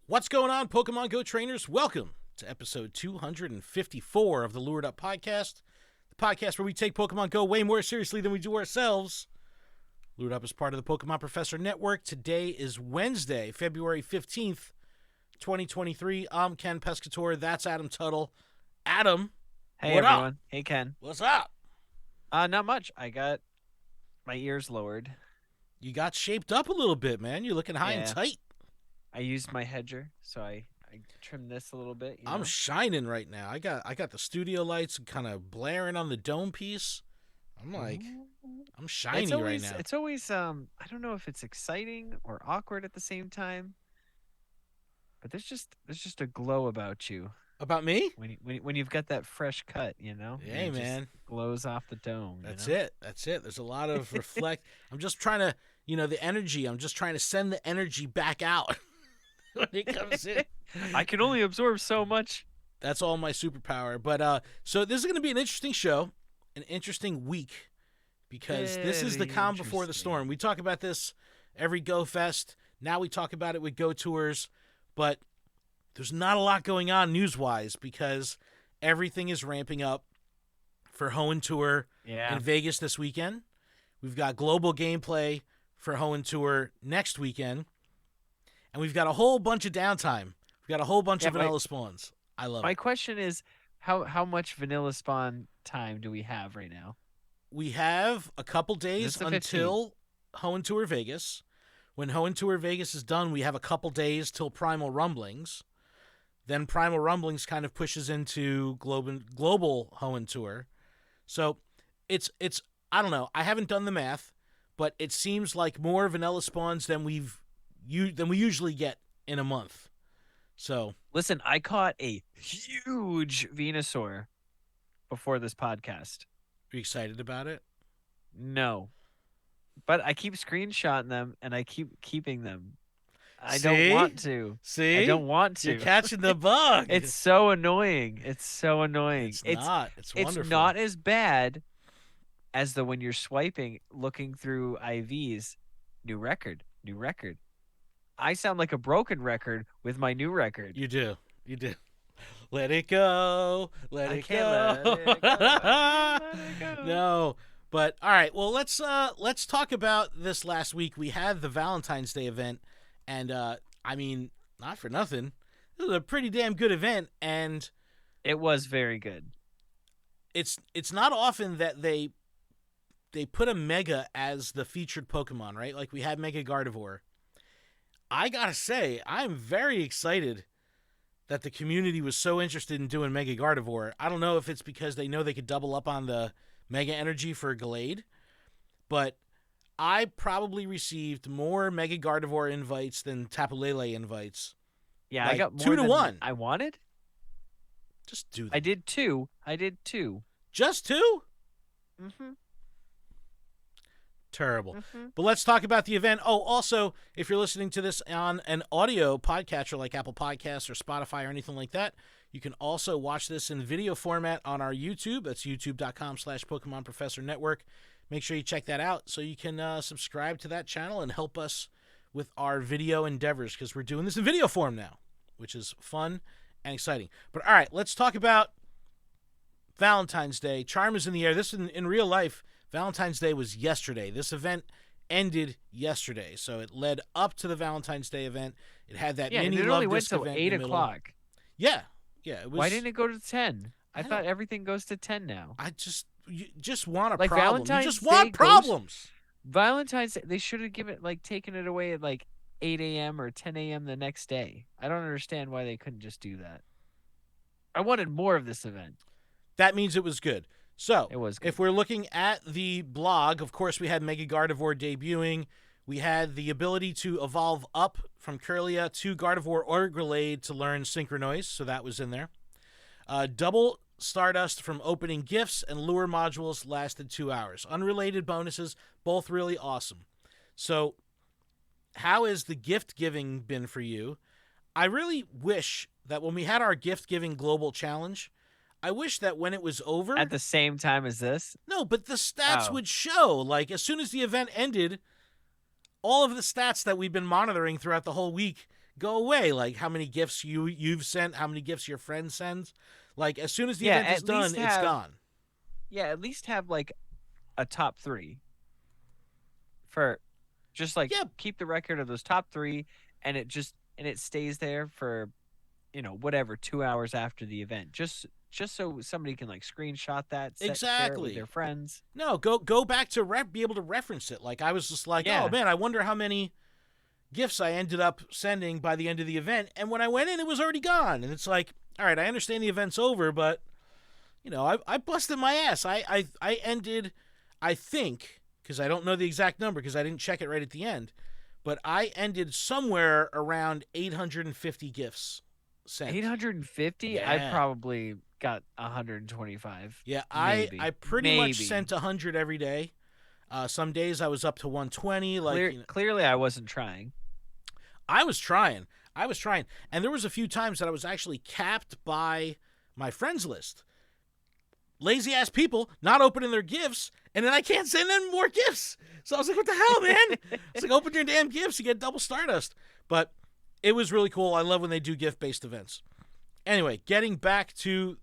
What's going on, Pokemon Go trainers? Welcome to episode 254 of the Lured Up podcast, the podcast where we take Pokemon Go way more seriously than we do ourselves. Lured Up is part of the Pokemon Professor Network. Today is Wednesday, February 15th, 2023. I'm Ken Pescator. That's Adam Tuttle. Adam, hey what everyone. up? Hey Ken. What's up? Not much. I got my ears lowered. You got shaped up a little bit, man. You're looking high and Yeah. tight. I used my hedger, so I trimmed this a little bit. I'm shining right now. I got the studio lights kind of blaring on the dome piece. I'm like, I'm shiny right now. It's always I don't know if it's exciting or awkward at the same time, but there's just a glow about you. About me? When you've got that fresh cut, you know. Hey, man. Glows off the dome. That's you know? it. That's it. There's a lot of reflect. I'm just trying to, the energy. I'm just trying to send the energy back out when it comes in. I can only absorb so much. That's all my superpower. But so this is going to be an interesting show, an interesting week, because this is the Very calm before the interesting. storm. We talk about this every Go Fest. Now we talk about it with Go Tours, but there's not a lot going on news-wise because everything is ramping up for Hoenn Tour in Vegas this weekend. We've got global gameplay for Hoenn Tour next weekend. And we've got a whole bunch of downtime. We've got a whole bunch of vanilla spawns. I love My it. question is, how much vanilla spawn time do we have right now? We have a couple days Is this the until Hoenn Tour Vegas. When Hoenn Tour Vegas is done, we have a couple days till Primal Rumblings. Then Primal Rumblings kind of pushes into global Hoenn Tour. So it's I don't know. I haven't done the math, but it seems like more vanilla spawns than we usually get in a month. So Listen, I caught a huge Venusaur before this podcast. are you excited about it? No. But I keep screenshotting them and I keep keeping them. I See? don't want to. See? I don't want to. You're catching the bug. It's so annoying. It's so annoying. It's not. It's wonderful. It's not as bad as the when you're swiping, looking through IVs. New record. New record. I sound like a broken record with my new record. You do. You do. Let it go. Let I it can't go. let it go. Let it go. No. But all right, well let's talk about this last week. We had the Valentines Day event, and I mean, not for nothing. It was a pretty damn good event, and It was very good. it's not often that they put a Mega as the featured Pokemon, right? Like we had Mega Gardevoir. I gotta say, I'm very excited that the community was so interested in doing Mega Gardevoir. I don't know if it's because they know they could double up on the Mega Energy for Gallade, but I probably received more Mega Gardevoir invites than Tapu Lele invites. Yeah, Like, I got more 2 to than 1. I wanted. Just do that. I did two. Just 2? Mm-hmm. Terrible. Mm-hmm. But let's talk about the event. Oh, also, if you're listening to this on an audio podcatcher like Apple Podcasts or Spotify or anything like that, you can also watch this in video format on our YouTube. That's youtube.com/Pokemon Professor Network. Make sure you check that out so you can subscribe to that channel and help us with our video endeavors because we're doing this in video form now, which is fun and exciting. But all right, let's talk about Valentine's Day. Charm is in the air. This in real life, Valentine's Day was yesterday. This event ended yesterday, so it led up to the Valentine's Day event. It had that mini and it Luvdisc only went till event 8 in the middle. o'clock. Yeah. It was. Why didn't it go to 10? I I thought don't- everything goes to 10 now. You just want a Like problem. Valentine's You just Day want goes- problems. Valentine's, they should have taken it away at 8 a.m. or 10 a.m. the next day. I don't understand why they couldn't just do that. I wanted more of this event. That means it was good. So, It was good. if we're looking at the blog, of course, we had Mega Gardevoir debuting. We had the ability to evolve up from Curlia to Gardevoir or Gallade to learn Synchronoise, so that was in there. Double Stardust from opening gifts and lure modules lasted 2 hours. Unrelated bonuses, both really awesome. So, how has the gift giving been for you? I really wish that when we had our gift giving global challenge, I wish that when it was over, At the same time as this? no, but the stats Oh. would show. Like as soon as the event ended, all of the stats that we've been monitoring throughout the whole week go away. Like how many gifts you've sent, how many gifts your friend sends. Like as soon as the Yeah, event is done, it's gone. at least have like a top 3 for just like Yeah, keep the record of those top 3, and it stays there for whatever 2 hours after the event, just so somebody can like screenshot that, share it with exactly. their friends. No, go back to be able to reference it. Like I was just like, oh Yeah. man, I wonder how many gifts I ended up sending by the end of the event. And when I went in, it was already gone. And it's like, all right, I understand the event's over, but I busted my ass. I ended, I think, because I don't know the exact number because I didn't check it right at the end, but I ended somewhere around 850 gifts sent. 850? Yeah. I probably got 125. Yeah, maybe. I pretty much sent 100 every day. Some days I was up to 120. Like clearly, I wasn't trying. I was trying, and there was a few times that I was actually capped by my friends list. Lazy ass people not opening their gifts, and then I can't send them more gifts. So I was like, "What the hell, man?" It's like, open your damn gifts, you get double Stardust. But it was really cool. I love when they do gift-based events. Anyway, getting back to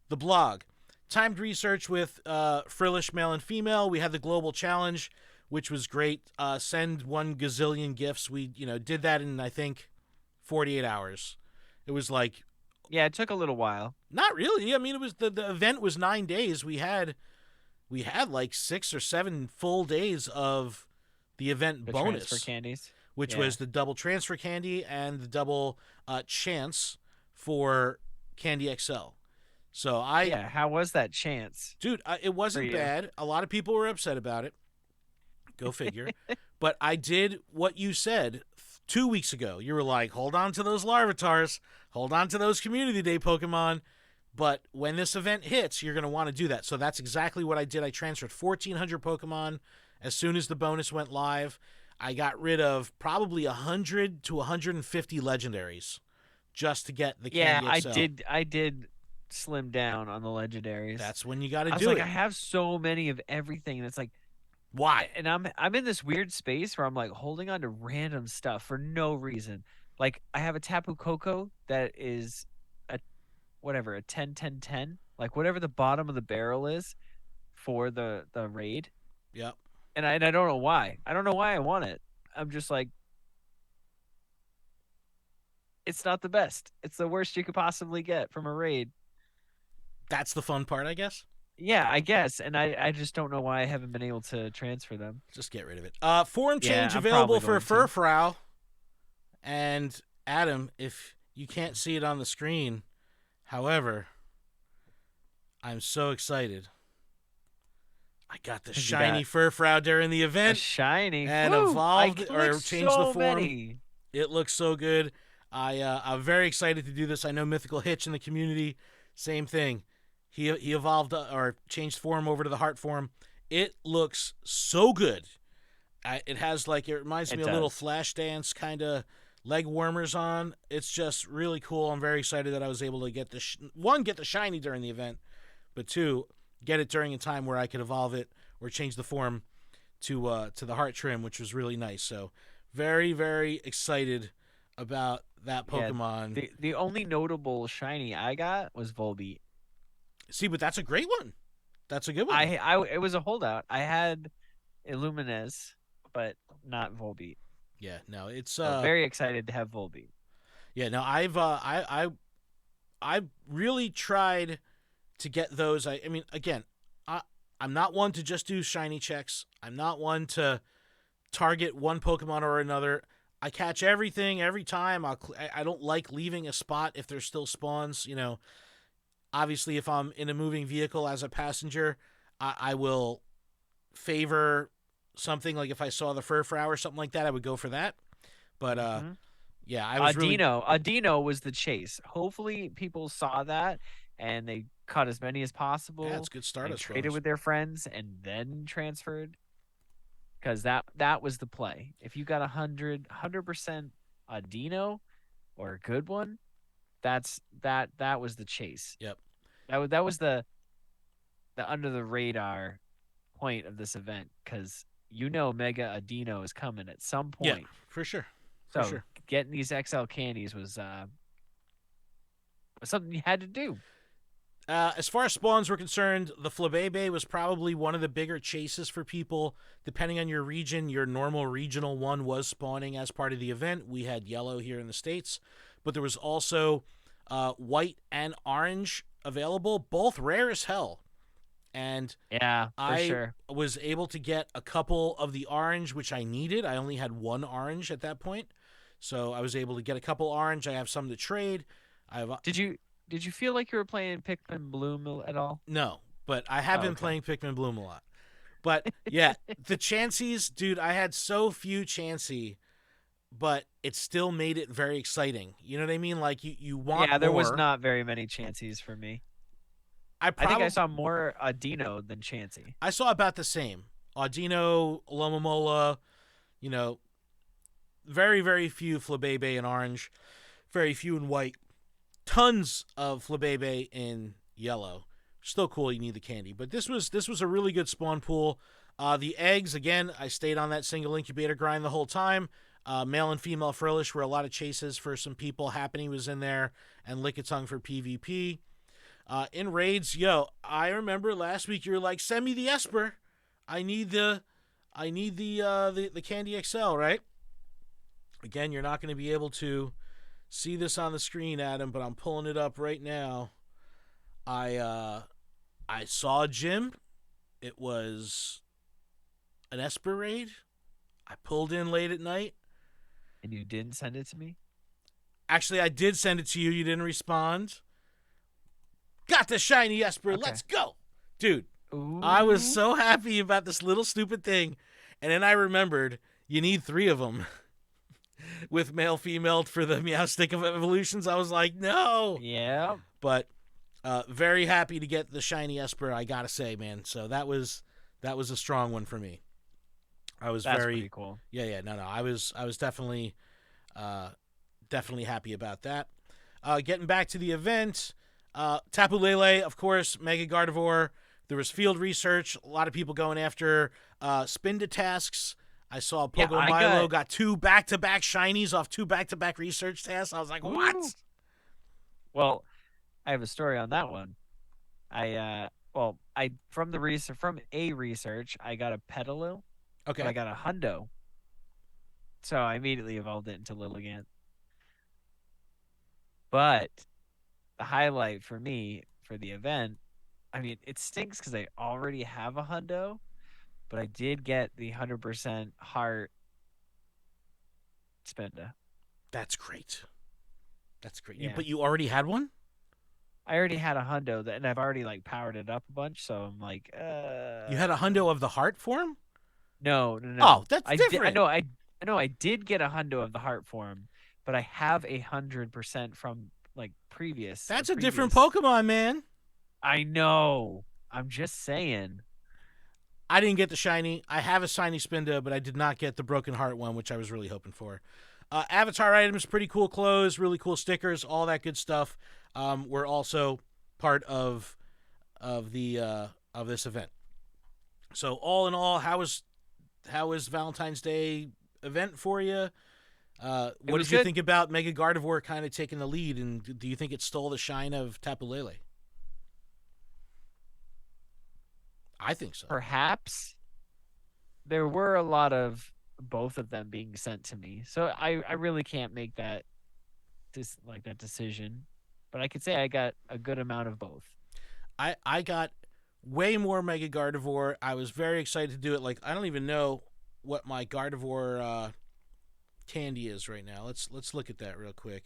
the blog. Timed research with Frillish Male and Female. We had the Global Challenge, which was great. Send 1 gazillion gifts. We, did that in, I think, 48 hours. It was like... Yeah, it took a little while. Not really. I mean, it was the event was 9 days. We had like 6 or 7 full days of the event The bonus. transfer candies. Which was the double transfer candy and the double chance for Candy XL. So how was that chance? Dude, it wasn't bad. A lot of people were upset about it. Go figure. But I did what you said 2 weeks ago. You were like, hold on to those Larvatars. Hold on to those Community Day Pokemon. But when this event hits, you're going to want to do that. So that's exactly what I did. I transferred 1,400 Pokemon as soon as the bonus went live. I got rid of probably 100 to 150 legendaries just to get the Candy XL. Yeah, I did slim down on the legendaries. That's when you got to do it. I have so many of everything, and it's like, why? And I'm in this weird space where I'm like holding on to random stuff for no reason. Like I have a Tapu Koko that is a 10-10-10, like whatever the bottom of the barrel is for the raid. Yep. And I don't know why. I don't know why I want it. I'm just like, it's not the best. It's the worst you could possibly get from a raid. That's the fun part, I guess. Yeah, I guess. And I just don't know why I haven't been able to transfer them. Just get rid of it. Form change available for Furfrau. And Adam, if you can't see it on the screen, however, I'm so excited. I got the shiny Furfrau during the event. Shiny. And Woo! evolved or changed the form. Many. It looks so good. I'm very excited to do this. I know Mythical Hitch in the community, same thing. He evolved or changed form over to the heart form. It looks so good. It has it reminds me of a little Flash Dance kind of leg warmers on. It's just really cool. I'm very excited that I was able to get get the shiny during the event, but 2, get it during a time where I could evolve it or change the form to the heart trim, which was really nice. So very, very excited about that Pokemon. Yeah, the only notable shiny I got was Volbeat. See, but that's a great one. That's a good one. It was a holdout. I had Illuminez, but not Volbeat. Yeah, no, it's very excited to have Volbeat. Yeah, no, I've really tried to get those. I mean, again, I'm not one to just do shiny checks. I'm not one to target one Pokemon or another. I catch everything every time. I don't like leaving a spot if there's still spawns. Obviously, if I'm in a moving vehicle as a passenger, I will favor something. Like if I saw the Furfrau or something like that, I would go for that. But yeah, I was Adino was the chase. Hopefully, people saw that and they caught as many as possible. Yeah, it's good Stardust. Traded with their friends and then transferred. Because that was the play. If you got 100% Adino or a good one, that was the chase. Yep. That was the under the radar point of this event, because Mega Adino is coming at some point. Yeah, for sure. So getting these XL candies was something you had to do. As far as spawns were concerned, the Flabébé was probably one of the bigger chases for people. Depending on your region, your normal regional one was spawning as part of the event. We had yellow here in the States, but there was also white and orange available, both rare as hell. And Yeah, for I sure. was able to get a couple of the orange, which I needed. I only had one orange at that point, so I was able to get a couple orange. I have some to trade. I have Did you feel like you were playing Pikmin Bloom at all? no, but I have Oh, been okay. playing Pikmin Bloom a lot. But yeah, the Chanseys, dude, I had so few Chansey, but it still made it very exciting. You know what I mean? Like you want Yeah, there was more. not very many Chanseys for me. I I think I probably saw more Dino than Chansey. I saw about the same. Audino, Lomomola, you know, very few Flabébé in orange, very few in white. Tons of Flabébé in yellow. Still cool. You need the candy, but this was a really good spawn pool. The eggs, again, I stayed on that single incubator grind the whole time. Male and female frillish were a lot of chases for some people. Happiny was in there, and Lickitung for PvP. In raids, I remember last week you were like, "Send me the Esper. I need the Candy XL, right?" Again, you're not going to be able to see this on the screen, Adam, but I'm pulling it up right now. I saw a gym. It was an Esper raid. I pulled in late at night. And you didn't send it to me? Actually, I did send it to you. You didn't respond. Got the shiny Esper. Okay. Let's go. Dude, Ooh. I was so happy about this little stupid thing. And then I remembered you need 3 of them. With male, female for the Meow Stick of Evolutions. I was like, no. Yeah. But very happy to get the shiny Esper, I gotta say, man. So that was a strong one for me. That's pretty cool. Yeah. No. I was definitely happy about that. Getting back to the event, Tapu Lele, of course, Mega Gardevoir. There was field research. A lot of people going after Spinda tasks. I saw Pogo Milo got 2 back-to-back shinies off 2 back-to-back research tasks. I was like, what? Well, I have a story on that one. From a research, I got a Petalil. Okay. But I got a Hundo. So I immediately evolved it into Lilligant. But the highlight for me for the event, I mean, it stinks because I already have a Hundo, but I did get the 100% heart Spinda. That's great. Yeah. But you already had one? I already had a Hundo, and I've already powered it up a bunch, so I'm like, You had a Hundo of the heart form? No. Oh, that's different. I know I did get a Hundo of the heart form, but I have 100% from previous. That's a different Pokemon, man. I know. I'm just saying. I didn't get the shiny. I have a shiny Spinda, but I did not get the Broken Heart one, which I was really hoping for. Avatar items, pretty cool clothes, really cool stickers, all that good stuff. Were also part of this event. So all in all, how was Valentine's Day event for you? What did you think about Mega Gardevoir kind of taking the lead, and do you think it stole the shine of Tapu Lele? I think so. Perhaps. There were a lot of both of them being sent to me, so I really can't make that decision. But I could say I got a good amount of both. I got way more Mega Gardevoir. I was very excited to do it. I don't even know what my Gardevoir candy is right now. Let's look at that real quick.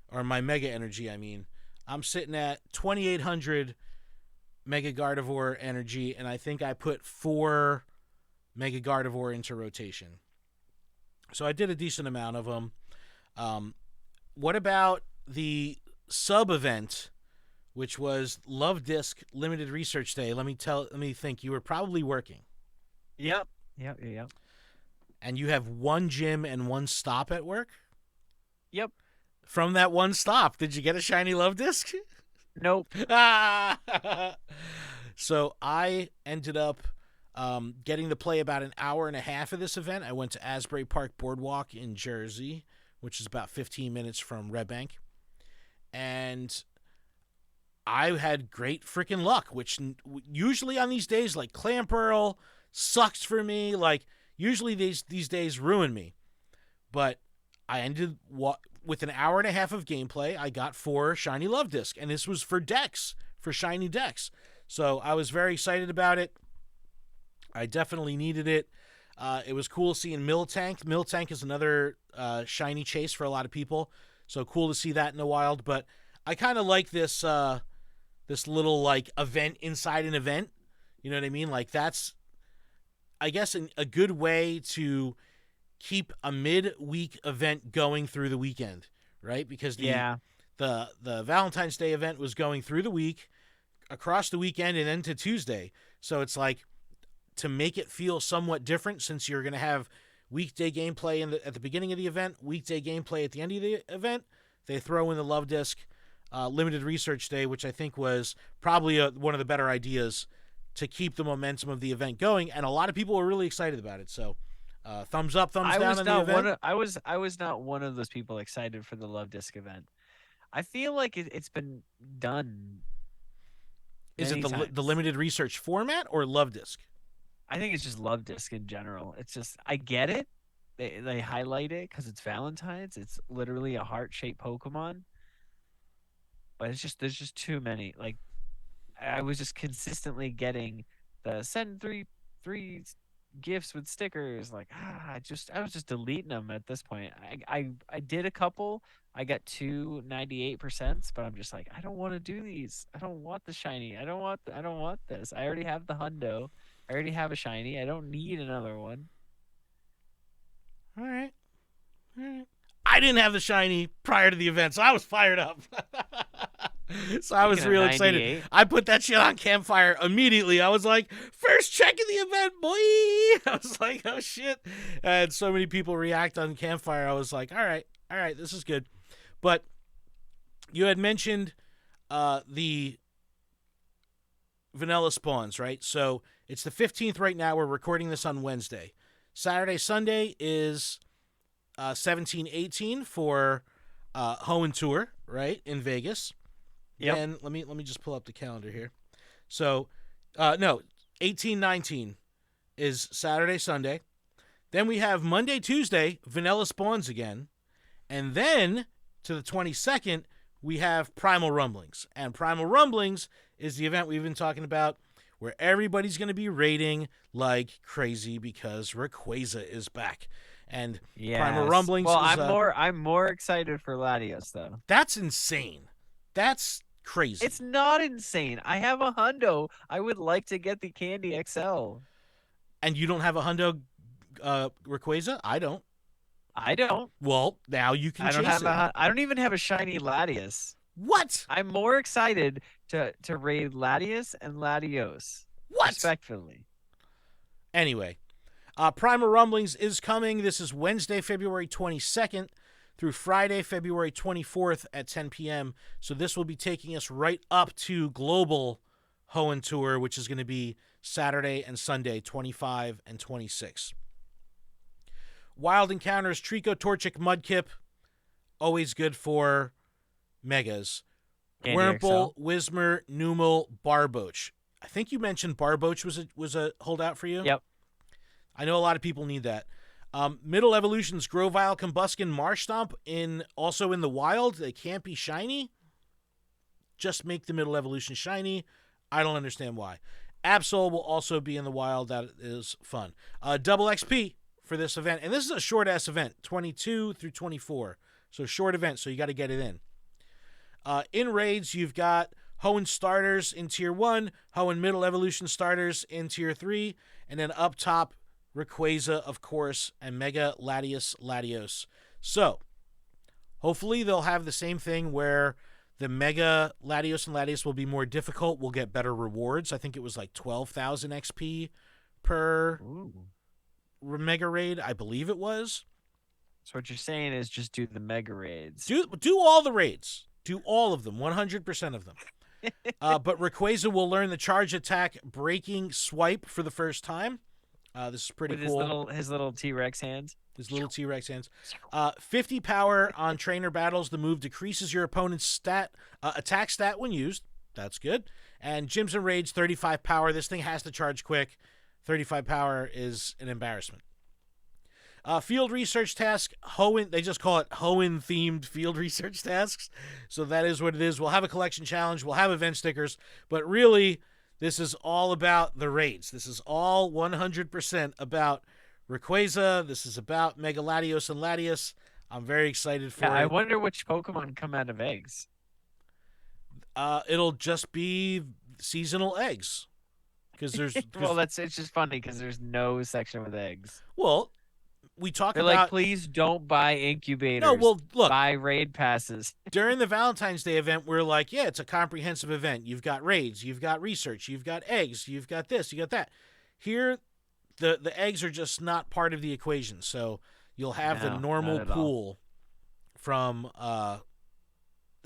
Or my Mega Energy, I mean. I'm sitting at 2,800 Mega Gardevoir Energy, and I think I put 4 Mega Gardevoir into rotation. So I did a decent amount of them. What about the sub-event, which was Luvdisc Limited Research Day? Let me think. You were probably working. Yep. And you have 1 gym and 1 stop at work? Yep. From that 1 stop, did you get a shiny Luvdisc? Nope. So I ended up getting to play about an hour and a half of this event. I went to Asbury Park Boardwalk in Jersey, which is about 15 minutes from Red Bank. And I had great freaking luck, which usually on these days, like Clamperl sucks for me. Like, usually these days ruin me. But I ended with an hour and a half of gameplay. I got 4 shiny Luvdisc, and this was for decks, for shiny decks. So I was very excited about it. I definitely needed it. It was cool seeing Miltank. Miltank is another shiny chase for a lot of people. So cool to see that in the wild. But I kind of like this this little like event inside an event. You know what I mean? Like, that's, I guess, a good way to keep a mid-week event going through the weekend, right? Because the Valentine's Day event was going through the week, across the weekend, and into Tuesday. So it's like, to make it feel somewhat different, since you're going to have weekday gameplay at the beginning of the event, weekday gameplay at the end of the event, they throw in the Luvdisc Limited Research Day, which I think was probably one of the better ideas to keep the momentum of the event going, and a lot of people were really excited about it. So thumbs up, thumbs down on the event. I was not one of those people excited for the Luvdisc event. I feel like it's been done. Is it the limited research format or Luvdisc? I think it's just Luvdisc in general. It's just, I get it. They highlight it because it's Valentine's. It's literally a heart-shaped Pokemon. But there's just too many. Like, I was just consistently getting the send three gifts with stickers. Like, I was just deleting them at this point. I did a couple. I got 2 98%, but I'm just like, I don't want to do these. I don't want the shiny. I don't want this. I already have the hundo. I already have a shiny. I don't need another one. All right. I didn't have the shiny prior to the event, so I was fired up. So I was real excited. I put that shit on Campfire immediately. I was like, first check of the event, boy. I was like, oh, shit. And so many people react on Campfire. I was like, all right, this is good. But you had mentioned the vanilla spawns, right? So it's the 15th right now. We're recording this on Wednesday. Saturday, Sunday is 17-18 for Hoenn Tour, right, in Vegas. Yep. And let me just pull up the calendar here. So, no, 18-19 is Saturday, Sunday. Then we have Monday, Tuesday, vanilla spawns again. And then to the 22nd, we have Primal Rumblings. And Primal Rumblings is the event we've been talking about, where everybody's going to be raiding like crazy because Rayquaza is back. And Primal Rumblings well, is... I'm more excited for Latios, though. That's insane. That's crazy. It's not insane. I have a hundo. I would like to get the Candy XL. And you don't have a hundo Rayquaza? I don't. Well, now you can chase it. I don't even have a shiny Latios. What? I'm more excited to raid Latios and Latios. What? Respectfully. Anyway, Primal Rumblings is coming. This is Wednesday, February 22nd through Friday, February 24th at 10 p.m. So this will be taking us right up to Global Hoenn Tour, which is going to be Saturday and Sunday, 25 and 26. Wild Encounters, Trico, Torchic, Mudkip, always good for Megas. Wurmple, Whismur, Numel, Barboach. I think you mentioned Barboach was a holdout for you? Yep. I know a lot of people need that. Middle Evolutions, Grovyle, Combuskin, Marshtomp, also in the wild. They can't be shiny. Just make the Middle Evolution shiny. I don't understand why. Absol will also be in the wild. That is fun. Double XP for this event. And this is a short-ass event, 22 through 24. So short event, so you got to get it in. In raids, you've got Hoenn starters in Tier 1, Hoenn Middle Evolution starters in Tier 3, and then up top, Rayquaza, of course, and Mega Latios. So, hopefully they'll have the same thing where the Mega Latios and Latios will be more difficult. We'll get better rewards. I think it was like 12,000 XP per Mega Raid. I believe it was. So what you're saying is just do the Mega Raids. Do all the raids. Do all of them, 100% of them. But Rayquaza will learn the charge attack breaking swipe for the first time. This is pretty With cool. his little T-Rex hands. His little T-Rex hands. 50 power on trainer battles. The move decreases your opponent's attack stat when used. That's good. And gyms and raids, 35 power. This thing has to charge quick. 35 power is an embarrassment. Field research task, Hoenn, they just call it Hoenn-themed field research tasks. So that is what it is. We'll have a collection challenge. We'll have event stickers. But really, this is all about the raids. This is all 100% about Rayquaza. This is about Mega Latios and Latias. I'm very excited for it. I wonder which Pokemon come out of eggs. It'll just be seasonal eggs. Because there's... Well, it's just funny because there's no section with eggs. Well... We talk They're about like, please don't buy incubators. No, well, look, buy raid passes. During the Valentine's Day event, we're like, yeah, it's a comprehensive event. You've got raids, you've got research, you've got eggs, you've got this, you got that. Here, the eggs are just not part of the equation. So you'll have the normal pool from the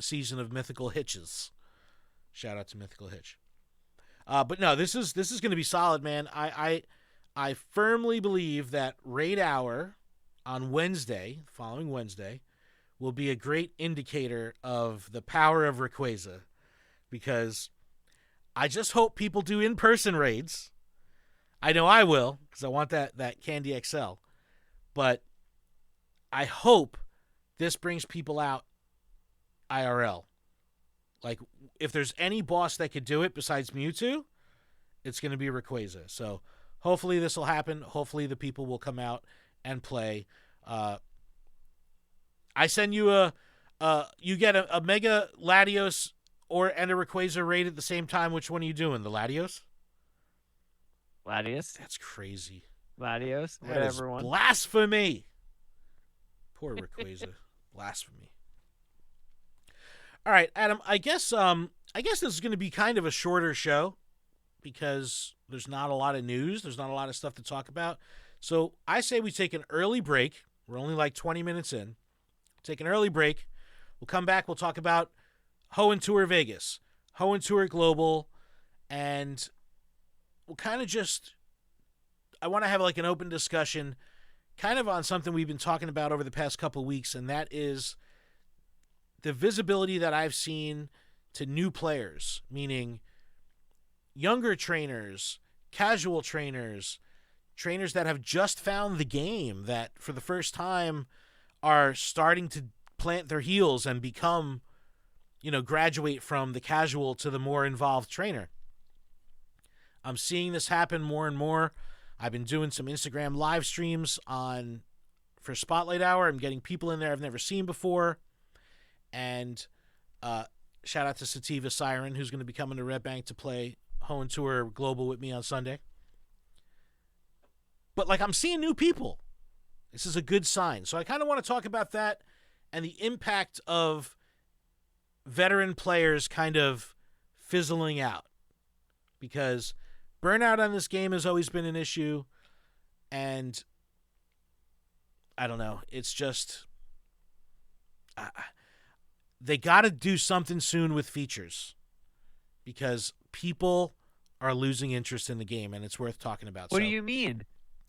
season of Mythical Hitches. Shout out to Mythical Hitch. But no, this is going to be solid, man. I firmly believe that Raid Hour on Wednesday, following Wednesday, will be a great indicator of the power of Rayquaza, because I just hope people do in-person raids. I know I will, because I want that Candy XL. But I hope this brings people out IRL. Like, if there's any boss that could do it besides Mewtwo, it's going to be Rayquaza. So... hopefully this will happen. Hopefully the people will come out and play. I send you you get a Mega Latios and a Rayquaza raid at the same time. Which one are you doing? The Latios? Latios? That's crazy. Latios? That whatever is one. Blasphemy. Poor Rayquaza. Blasphemy. All right, Adam, I guess this is going to be kind of a shorter show, because there's not a lot of news. There's not a lot of stuff to talk about. So I say we take an early break. We're only like 20 minutes in. Take an early break. We'll come back. We'll talk about Hoenn Tour Vegas, Hoenn Tour Global, and we'll kind of I want to have like an open discussion kind of on something we've been talking about over the past couple of weeks, and that is the visibility that I've seen to new players, meaning younger trainers, casual trainers, trainers that have just found the game, that for the first time are starting to plant their heels and become, graduate from the casual to the more involved trainer. I'm seeing this happen more and more. I've been doing some Instagram live streams for Spotlight Hour. I'm getting people in there I've never seen before. And shout out to Sativa Siren, who's going to be coming to Red Bank to play Hoenn Tour Global with me on Sunday. But I'm seeing new people. This is a good sign. So I kind of want to talk about that and the impact of veteran players kind of fizzling out, because burnout on this game has always been an issue, and I don't know. It's just they got to do something soon with features, because people are losing interest in the game, and it's worth talking about. What do you mean?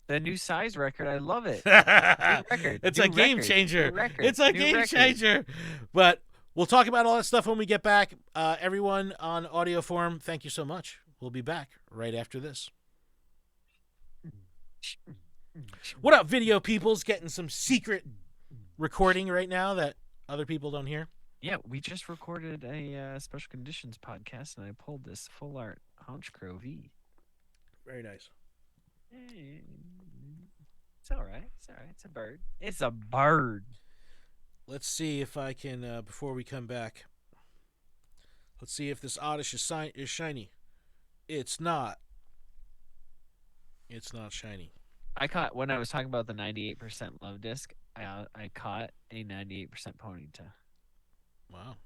The new size record, I love it. It's a game changer. It's a game changer. But we'll talk about all that stuff when we get back. Everyone on audio form, thank you so much. We'll be back right after this. What up, video peoples? Getting some secret recording right now that other people don't hear. Yeah, we just recorded a Special Conditions podcast, and I pulled this full art Honchcrow V. Very nice. It's all right. It's all right. It's a bird. It's a bird. Let's see if I can, before we come back, let's see if this Oddish is shiny. It's not. It's not shiny. I caught, when I was talking about the 98% Luvdisc, I caught a 98% Ponyta. Wow.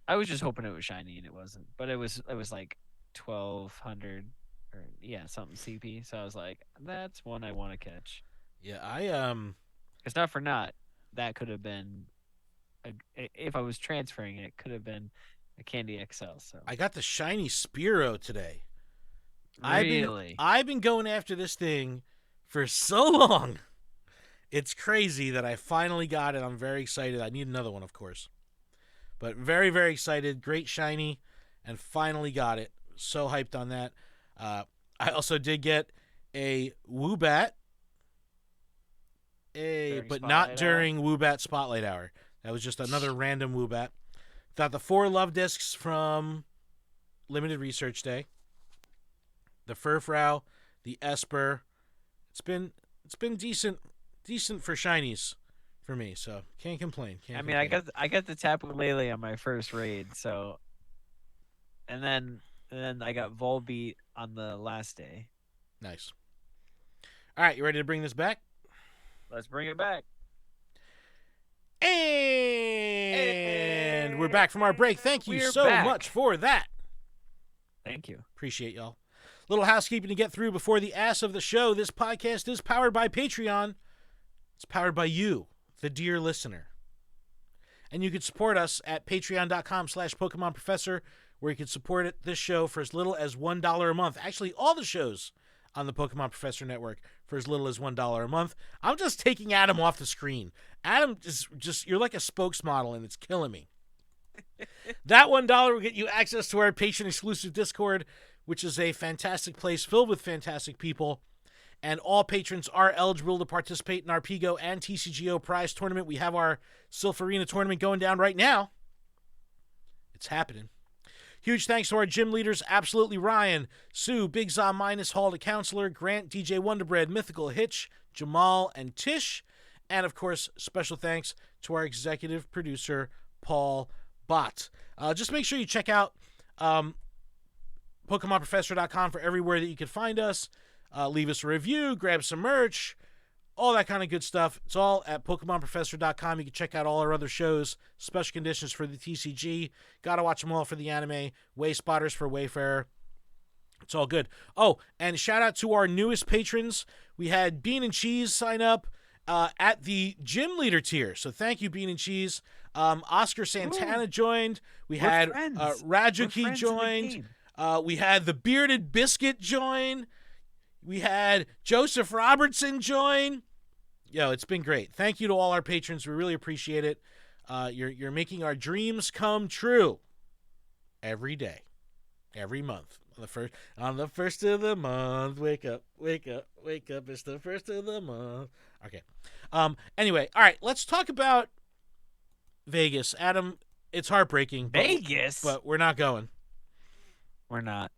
I was just hoping it was shiny, and it wasn't. But it was like 1,200 or something CP. So I was like, that's one I want to catch. Yeah, It's not for naught. That could have been, if I was transferring it, could have been a Candy XL. So I got the shiny Spearow today. Really? I've been going after this thing for so long. It's crazy that I finally got it. I'm very excited. I need another one, of course. But very, very excited. Great shiny, and finally got it. So hyped on that. I also did get a Woobat, but not during Woobat Spotlight Hour. That was just another random Woobat. Got the 4 Luvdiscs from Limited Research Day. The Furfrou, the Esper. It's been decent for shinies for me, so can't complain. I got the Tapu Lele on my first raid, so and then I got Volbeat on the last day. Nice. All right, you ready to bring this back? Let's bring it back. And we're back from our break. Thank you so much for that. Thank you. Appreciate y'all. Little housekeeping to get through before the ass of the show. This podcast is powered by Patreon. It's powered by you, the dear listener. And you can support us at patreon.com/Pokemon Professor, where you can support this show for as little as $1 a month. Actually, all the shows on the Pokemon Professor Network for as little as $1 a month. I'm just taking Adam off the screen. Adam is just, you're like a spokesmodel, and it's killing me. That $1 will get you access to our patron-exclusive Discord, which is a fantastic place filled with fantastic people. And all patrons are eligible to participate in our Pigo and TCGO prize tournament. We have our Silpharina tournament going down right now. It's happening. Huge thanks to our gym leaders, absolutely Ryan, Sue, Big Za Minus, Hall to Counselor, Grant, DJ Wonderbread, Mythical Hitch, Jamal, and Tish. And, of course, special thanks to our executive producer, Paul Bott. Just make sure you check out PokemonProfessor.com for everywhere that you can find us. Leave us a review, grab some merch, all that kind of good stuff. It's all at PokemonProfessor.com. You can check out all our other shows, special conditions for the TCG. Gotta watch them all for the anime, Way Spotters for Wayfarer. It's all good. Oh, and shout out to our newest patrons. We had Bean and Cheese sign up at the gym leader tier. So thank you, Bean and Cheese. Oscar Santana joined. We had Rajuki joined. We had the Bearded Biscuit join. We had Joseph Robertson join. Yo, it's been great. Thank you to all our patrons. We really appreciate it. You're making our dreams come true every day, every month. On the first of the month, wake up, wake up, wake up. It's the first of the month. Okay. Anyway, all right. Let's talk about Vegas. Adam, it's heartbreaking. Vegas, but we're not going. We're not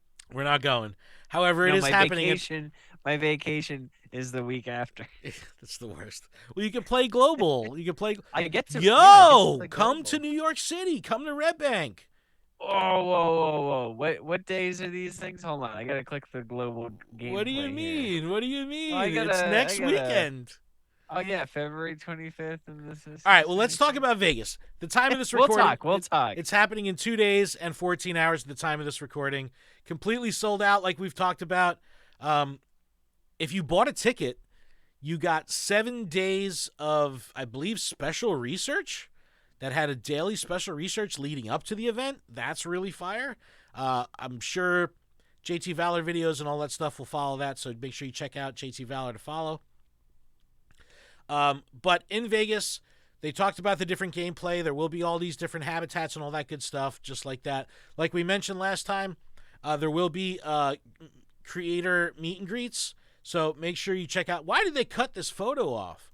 going. However, it is happening. My vacation is the week after. That's the worst. Well, you can play global. You can play. I get to. Come to New York City. Come to Red Bank. Whoa. What days are these things? Hold on. I got to click the global game. What do you mean? Here. What do you mean? It's next weekend. Oh, yeah. February 25th. And this is. All right. Well, let's talk about Vegas. The time of this recording. We'll talk. It's happening in 2 days and 14 hours at the time of this recording. Completely sold out, like we've talked about. If you bought a ticket, you got 7 days of, I believe, special research that had a daily special research leading up to the event. That's really fire. I'm sure JT Valor videos and all that stuff will follow that, so make sure you check out JT Valor to follow. But in Vegas, they talked about the different gameplay. There will be all these different habitats and all that good stuff, just like that. Like we mentioned last time, there will be creator meet and greets. So make sure you check out. Why did they cut this photo off?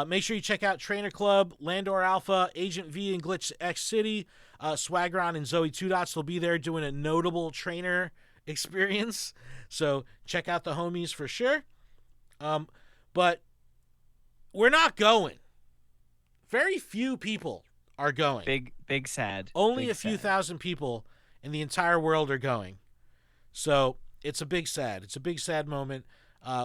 Make sure you check out Trainer Club, Landor Alpha, Agent V, and Glitch X City. Swagron and Zoe Two Dots will be there doing a notable trainer experience. So check out the homies for sure. But we're not going. Very few people are going. Big sad. Only a few thousand people in the entire world are going. So it's a big sad. It's a big sad moment.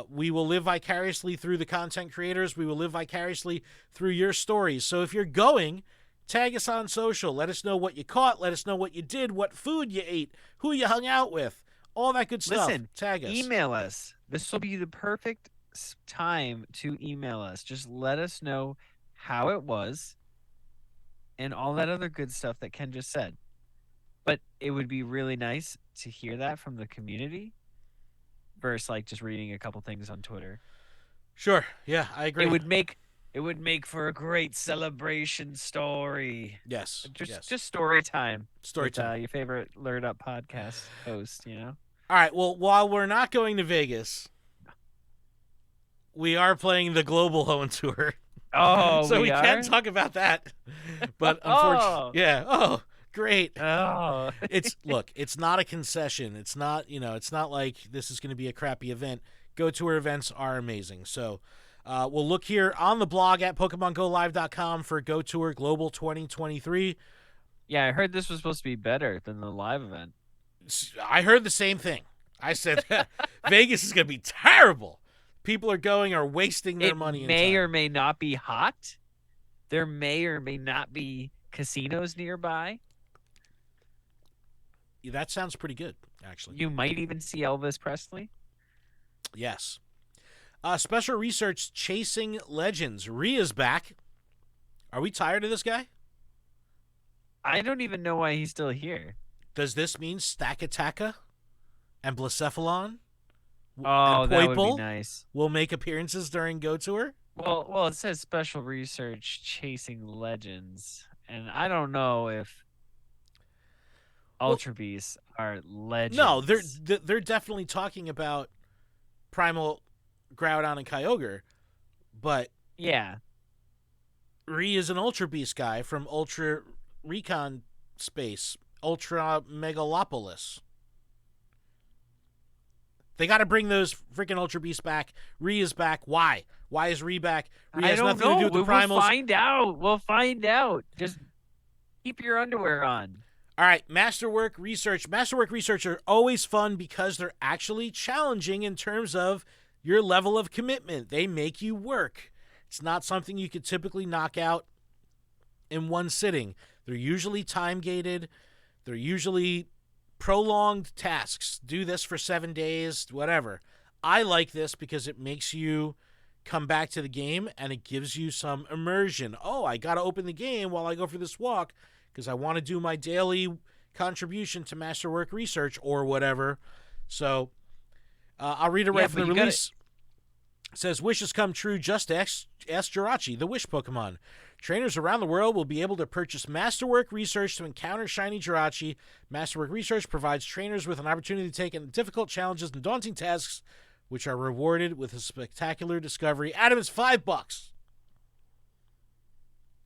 We will live vicariously through the content creators. We will live vicariously through your stories. So if you're going, tag us on social. Let us know what you caught. Let us know what you did, what food you ate, who you hung out with, all that good stuff. Listen, tag us. Email us. This will be the perfect time to email us. Just let us know how it was and all that other good stuff that Ken just said. But it would be really nice to hear that from the community. versus like just reading a couple things on Twitter. Sure. Yeah, I agree. It would make for a great celebration story. Yes. Just story time. Story with, time. Your favorite Lured Up podcast host, you know? All right. Well, while we're not going to Vegas, we are playing the Global Home Tour. Oh, so we are? can talk about that. But unfortunately, yeah. Oh, great. Oh. It's not a concession. It's not, it's not like this is going to be a crappy event. Go Tour events are amazing. So we'll look here on the blog at PokemonGoLive.com for Go Tour Global 2023. Yeah, I heard this was supposed to be better than the live event. I heard the same thing. I said Vegas is going to be terrible. People are wasting their money. It may or may not be hot. There may or may not be casinos nearby. Yeah, that sounds pretty good, actually. You might even see Elvis Presley. Yes. Special Research Chasing Legends. Rhea's back. Are we tired of this guy? I don't even know why he's still here. Does this mean Stakataka and Blacephalon and that would be nice. Will make appearances during Go Tour? Well, it says Special Research Chasing Legends, and I don't know if Ultra Beasts are legends. No, they're definitely talking about Primal, Groudon, and Kyogre, but yeah, Rhea is an Ultra Beast guy from Ultra Recon Space, Ultra Megalopolis. They got to bring those freaking Ultra Beasts back. Rhea's back. Why? Why is Rhea back? Rhea has nothing to do with the Primals. We'll find out. Just keep your underwear on. All right, Masterwork Research. Masterwork Research are always fun because they're actually challenging in terms of your level of commitment. They make you work. It's not something you could typically knock out in one sitting. They're usually time-gated. They're usually prolonged tasks. Do this for 7 days, whatever. I like this because it makes you come back to the game and it gives you some immersion. Oh, I got to open the game while I go for this walk because I want to do my daily contribution to Masterwork Research or whatever. So I'll read it right from the release. It says, wishes come true, just ask Jirachi, the Wish Pokemon. Trainers around the world will be able to purchase Masterwork Research to encounter shiny Jirachi. Masterwork Research provides trainers with an opportunity to take on difficult challenges and daunting tasks, which are rewarded with a spectacular discovery. Adam, it's $5.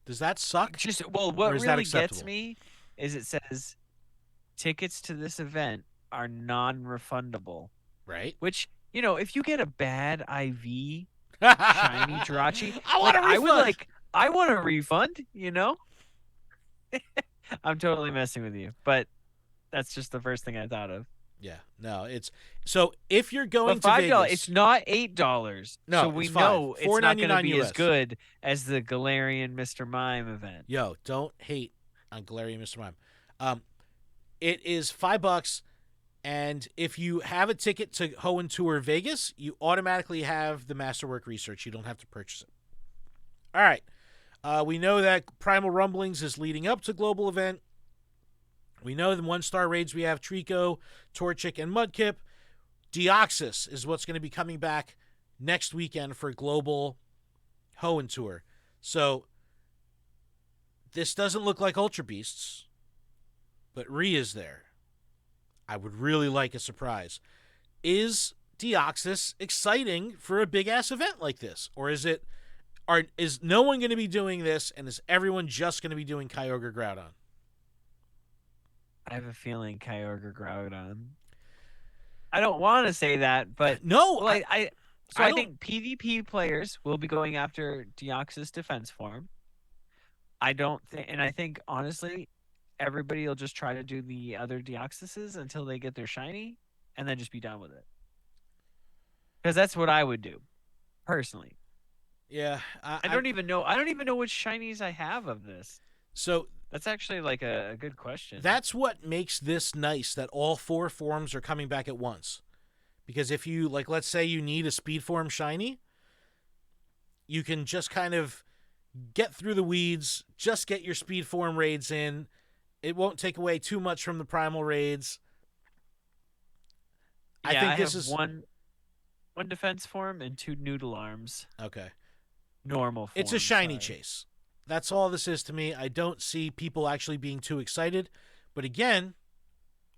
Does that suck? What really gets me is it says tickets to this event are non-refundable. Right. Which, if you get a bad IV shiny Jirachi, I want a refund. I want a refund, I'm totally messing with you, but that's just the first thing I thought of. Yeah, no, it's so if you're going to $5, Vegas, it's not $8. No, so we it's know it's not going to be US. as good as the Galarian Mr. Mime event. Yo, don't hate on Galarian Mr. Mime. It is $5, and if you have a ticket to Hoenn Tour Vegas, you automatically have the Masterwork Research. You don't have to purchase it. All right. We know that Primal Rumblings is leading up to Global Event. We know the 1-star raids we have Trico, Torchic, and Mudkip. Deoxys is what's going to be coming back next weekend for Global Hoenn Tour. So this doesn't look like Ultra Beasts, but Rhea's there. I would really like a surprise. Is Deoxys exciting for a big-ass event like this? Or is no one going to be doing this, and is everyone just going to be doing Kyogre Groudon? I have a feeling Kyogre Groudon. I don't want to say that, but no. Well, I think PvP players will be going after Deoxys defense form. I think honestly, everybody will just try to do the other Deoxyses until they get their shiny, and then just be done with it. Because that's what I would do, personally. Yeah, I don't even know. I don't even know which shinies I have of this. So that's actually like a good question. That's what makes this nice, that all 4 forms are coming back at once. Because if you, let's say you need a speed form shiny, you can just kind of get through the weeds, just get your speed form raids in. It won't take away too much from the primal raids. I think this is 1 defense form and 2 noodle arms. Okay. Normal form. It's a shiny sorry. chase. That's all this is to me. I don't see people actually being too excited. But again,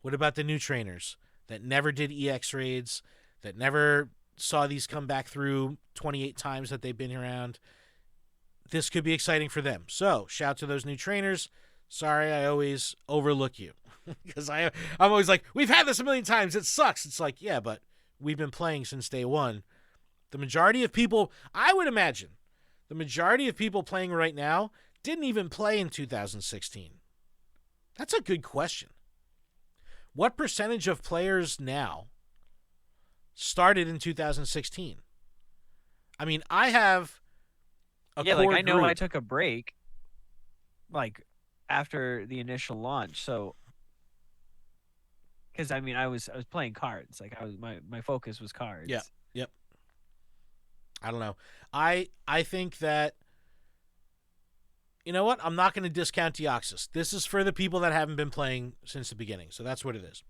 what about the new trainers that never did EX raids, that never saw these come back through 28 times that they've been around? This could be exciting for them. So, shout to those new trainers. Sorry, I always overlook you. Because I'm always like, we've had this a million times. It sucks. It's like, yeah, but we've been playing since day one. The majority of people, I would imagine, the majority of people playing right now didn't even play in 2016. That's a good question. What percentage of players now started in 2016? I mean, I have a core I know group. I took a break, like after the initial launch. So, because I mean, I was playing cards. Like my focus was cards. Yeah. Yep. I don't know. I think that, you know what? I'm not going to discount Deoxys. This is for the people that haven't been playing since the beginning. So that's what it is.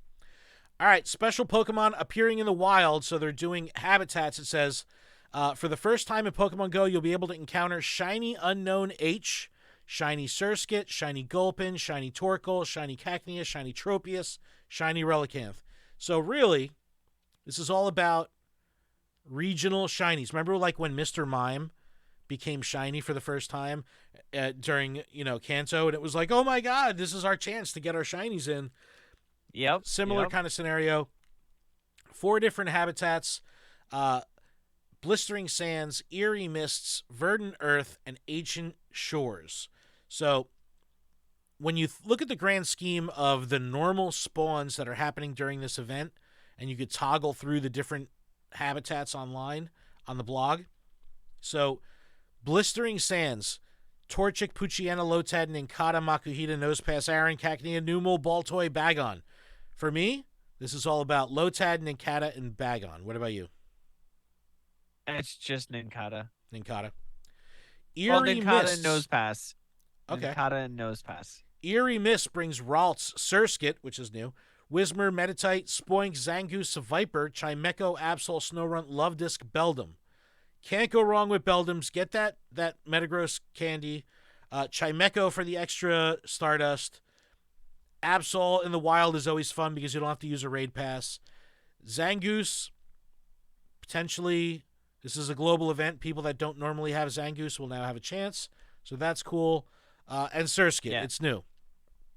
All right. Special Pokemon appearing in the wild. So they're doing habitats. It says, for the first time in Pokemon Go, you'll be able to encounter Shiny Unknown H, Shiny Surskit, Shiny Gulpin, Shiny Torkoal, Shiny Cacnea, Shiny Tropius, Shiny Relicanth. So really, this is all about regional shinies. Remember, like when Mr. Mime became shiny for the first time during Kanto, and it was like, oh my god, this is our chance to get our shinies in. Yep. Similar kind of scenario. 4 different habitats: Blistering Sands, Eerie Mists, Verdant Earth, and Ancient Shores. So when you look at the grand scheme of the normal spawns that are happening during this event, and you could toggle through the different habitats online on the blog. So, Blistering Sands, Torchic, Poochyena, Lotad, Ninkata, Makuhita, Nosepass, Aaron, Cacnea, Numel, Baltoy, Bagon. For me, this is all about Lotad, Ninkata, and Bagon. What about you? It's just Ninkata. Ninkata. Eerie Ninkata and Nosepass. Okay. Ninkata and Nosepass. Eerie Mist brings Ralts, Surskit, which is new, Whismur, Meditite, Spoink, Zangoose, Viper, Chimecho, Absol, Snorunt, Luvdisc, Beldum. Can't go wrong with Beldums. Get that Metagross candy. Chimecho for the extra Stardust. Absol in the wild is always fun because you don't have to use a raid pass. Zangoose, potentially, this is a global event. People that don't normally have Zangoose will now have a chance. So that's cool. And Surskit, it's new.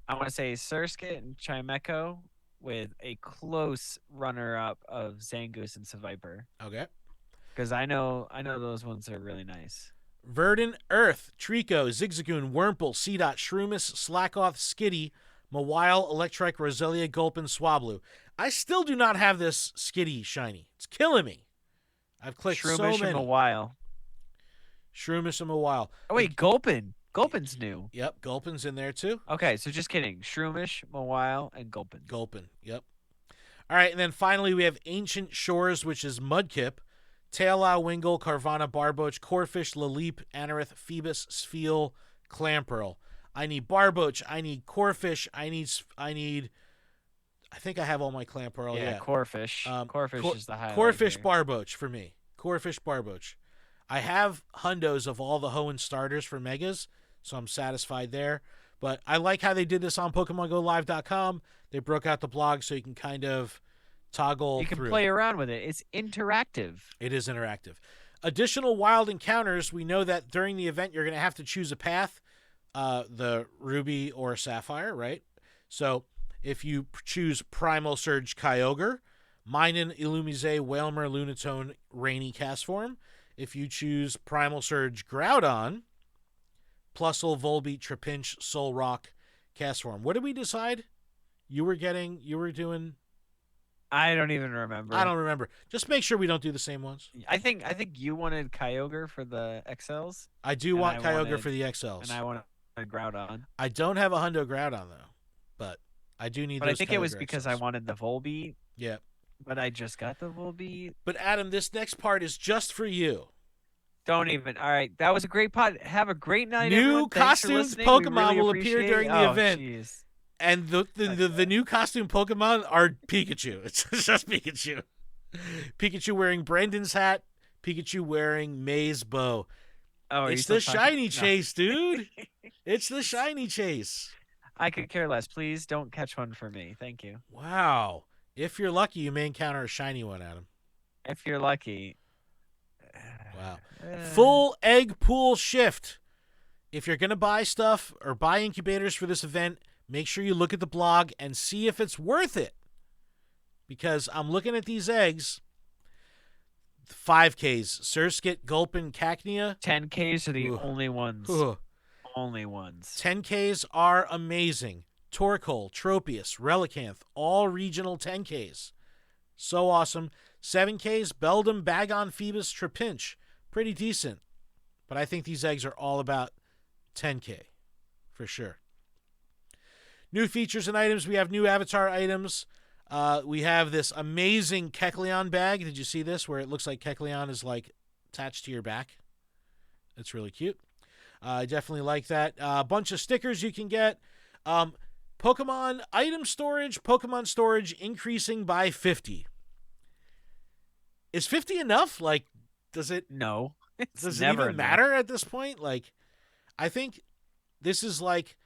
I want to say Surskit and Chimecho with a close runner-up of Zangoose and Seviper. Okay. Because I know those ones are really nice. Verdant Earth, Trico, Zigzagoon, Wurmple, Seedot, Shroomis, Slackoth, Skitty, Mawile, Electrike, Roselia, Gulpin, Swablu. I still do not have this Skitty shiny. It's killing me. I've clicked Shroomish so many. and Mawile. Shroomish and Mawile. Oh, wait, Gulpin. Gulpin's new. Yep, Gulpin's in there too. Okay, so just kidding. Shroomish, Mawile, and Gulpin. Gulpin, yep. All right, and then finally we have Ancient Shores, which is Mudkip, Taillow, Wingull, Carvana, Barboach, Corfish, Laleep, Anorith, Phoebus, Spheal, Clamperl. I need Barboach. I need Corfish. I think I have all my Clamperl. Yeah. Corfish. Corfish is the highlight. Corfish, here. Barboach for me. Corfish, Barboach. I have hundos of all the Hoenn starters for Megas, so I'm satisfied there. But I like how they did this on PokemonGoLive.com. They broke out the blog so you can kind of toggle through. You can play around with it. It's interactive. It is interactive. Additional wild encounters. We know that during the event you're going to have to choose a path, the Ruby or Sapphire, right? So if you choose Primal Surge Kyogre, Minun, Illumise, Wailmer, Lunatone, Rainy Castform. If you choose Primal Surge Groudon, Plusle, Volbeat, Trapinch, Solrock, Castform. What did we decide? You were doing... I don't even remember. I don't remember. Just make sure we don't do the same ones. I think you wanted Kyogre for the XLs. I do want Kyogre for the XLs. And I want a Groudon. I don't have a Hundo Groudon, though. But I do need those I think Kyogre it was because XLs. I wanted the Volbeat. Yeah. But I just got the Volbeat. But Adam, this next part is just for you. Don't even. All right. That was a great pod. Have a great night, New everyone. costumes Pokemon will appear during the event. Geez. And the new costume Pokemon are Pikachu. It's just Pikachu. Pikachu wearing Brandon's hat. Pikachu wearing May's bow. Oh, are you It's still the talking? shiny No. chase, dude. It's the shiny chase. I could care less. Please don't catch one for me. Thank you. Wow. If you're lucky, you may encounter a shiny one, Adam. If you're lucky. Wow. Full egg pool shift. If you're going to buy stuff or buy incubators for this event, make sure you look at the blog and see if it's worth it. Because I'm looking at these eggs. 5Ks. Surskit, Gulpin, Cacnea. 10Ks are the Ooh. only ones. Ooh. Only ones. 10Ks are amazing. Torkoal, Tropius, Relicanth, all regional 10Ks. So awesome. 7Ks, Beldum, Bagon, Phoebus, Trapinch. Pretty decent. But I think these eggs are all about 10K for sure. New features and items. We have new avatar items. We have this amazing Kecleon bag. Did you see this? Where it looks like Kecleon is like attached to your back. It's really cute. I definitely like that. A bunch of stickers you can get. Pokemon item storage, Pokemon storage increasing by 50. Is 50 enough? Like, does it? No. Does it even matter at this point? Like, I think this is like